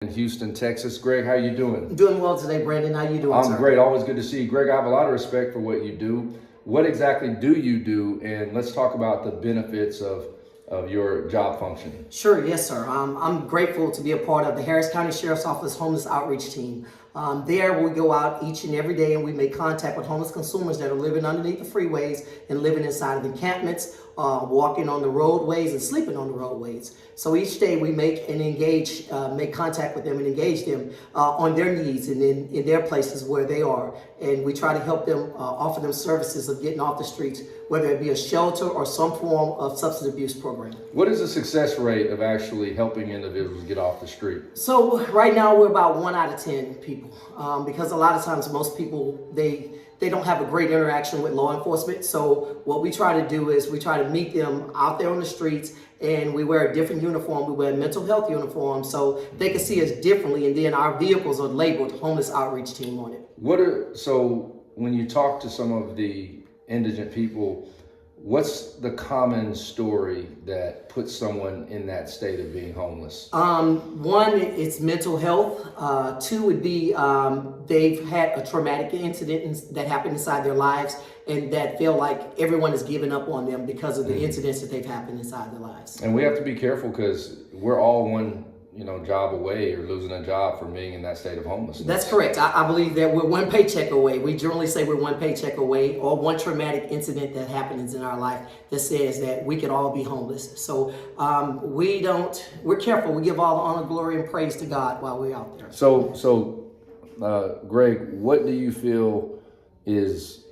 In Houston, Texas. Greg, how you doing? Doing well today, Brandon. How you doing, I'm sir? great. Always good to see you. Greg, I have a lot of respect for what you do. What exactly do you do? And let's talk about the benefits of your job function. Sure, yes, sir. I'm grateful to be a part of the Harris County Sheriff's Office Homeless Outreach Team. There we go out each and every day and we make contact with homeless consumers that are living underneath the freeways and living inside of encampments, walking on the roadways and sleeping on the roadways. So each day we make contact with them and engage them on their needs and in their places where they are. And we try to help them, offer them services of getting off the streets, whether it be a shelter or some form of substance abuse program. What is the success rate of actually helping individuals get off the street? So right now we're about 1 out of 10 people, because a lot of times most people, they don't have a great interaction with law enforcement. So what we try to do is we try to meet them out there on the streets, and we wear a different uniform. We wear a mental health uniform so they can see us differently, and then our vehicles are labeled Homeless Outreach Team on it. So when you talk to some of the indigent people, what's the common story that puts someone in that state of being homeless? One, it's mental health. Two would be they've had a traumatic incident that happened inside their lives, and that feel like everyone is giving up on them because of the incidents that they've happened inside their lives. And we have to be careful because we're all one job away or losing a job from being in that state of homelessness. That's correct. I believe that we're one paycheck away. We generally say we're one paycheck away, or one traumatic incident that happens in our life that says that we could all be homeless. So we're careful. We give all the honor, glory, and praise to God while we're out there. So Greg, what do you feel is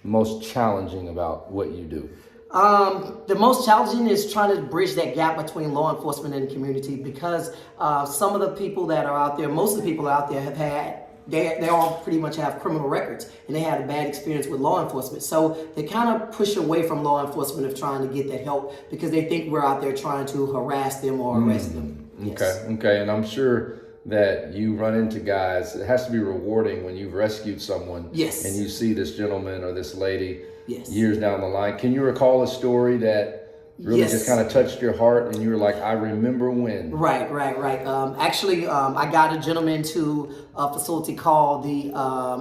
most challenging about what you do? The most challenging is trying to bridge that gap between law enforcement and the community, because some of the people that are out there, most of the people out there they all pretty much have criminal records, and they had a bad experience with law enforcement. So they kind of push away from law enforcement of trying to get that help because they think we're out there trying to harass them or arrest them. Yes. Okay. And I'm sure that you run into guys, it has to be rewarding when you've rescued someone. Yes. And you see this gentleman or this lady. Yes. Years down the line. Can you recall a story that really just kind of touched your heart and you were like, I remember when? Right. Actually, I got a gentleman to a facility called the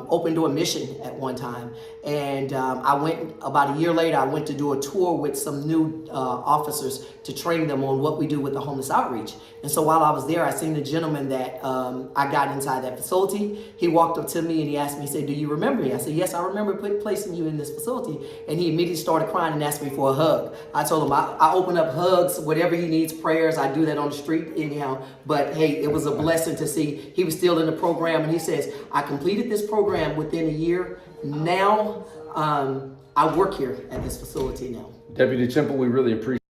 Open Door Mission at one time. And I went, about a year later, I went to do a tour with some new officers to train them on what we do with the homeless outreach. And so while I was there, I seen the gentleman that I got inside that facility. He walked up to me and he asked me, he said, "Do you remember me?" I said, "Yes, I remember placing you in this facility." And he immediately started crying and asked me for a hug. I told him I open up hugs, whatever he needs, prayers. I do that on the street anyhow. But hey, it was a blessing to see he was still in the program. And he says, "I completed this program within a year. Now I work here at this facility now." Deputy Temple, we really appreciate